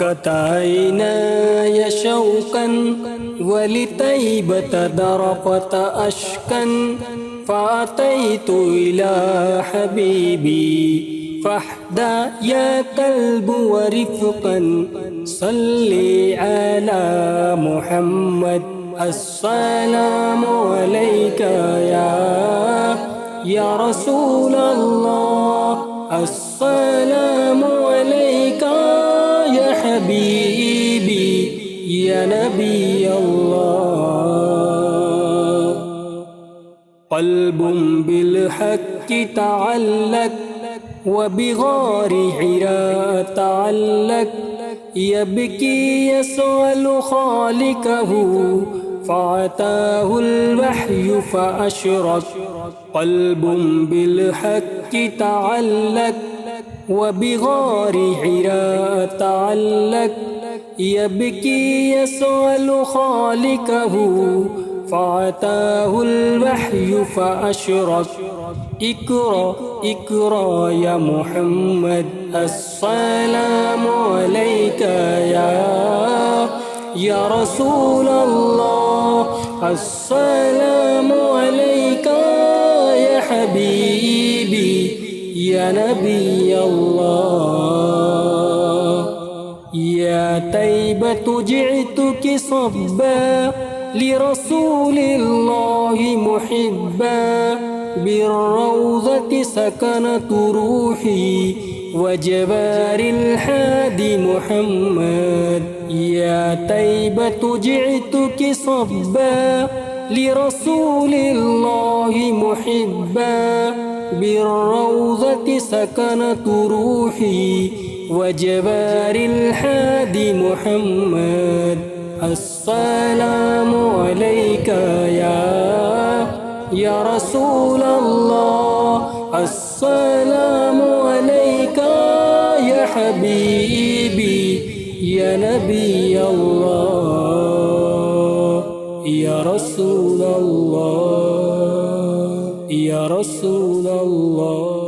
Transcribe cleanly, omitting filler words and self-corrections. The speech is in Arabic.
ركت عيناي شوقا ولطيبة ذرفت أشكا فأتيت إلى حبيبي فاحدى يا قلب ورفقا صلي على محمد السلام عليك يا رسول الله السلام عليك يا حبيبي يا نبي الله قلب بالحق تعلق وبغار حراء تعلق يبكي يسأل خالقه فأتاه الوحي فأشرق قلب بالحق تعلق وبغار حراء تعلق يبكي يسأل خالقه فأتاه الوحي فأشرق اقرأ اقرأ يا محمد السلام عليك يا رسول الله السلام عليك يا حبيبي يا نبي الله يا طيبة جئتك صبا لرسول الله محبا بالروضة سكنت روحي وجبار الحادي محمد يا طيبة جئتك صبا لرسول الله محبا بالروضة سكنت روحي وجبار الحادي محمد السلام عليك يا رسول الله السلام عليك يا حبيبي يا نبي الله يا رسول الله يا رسول الله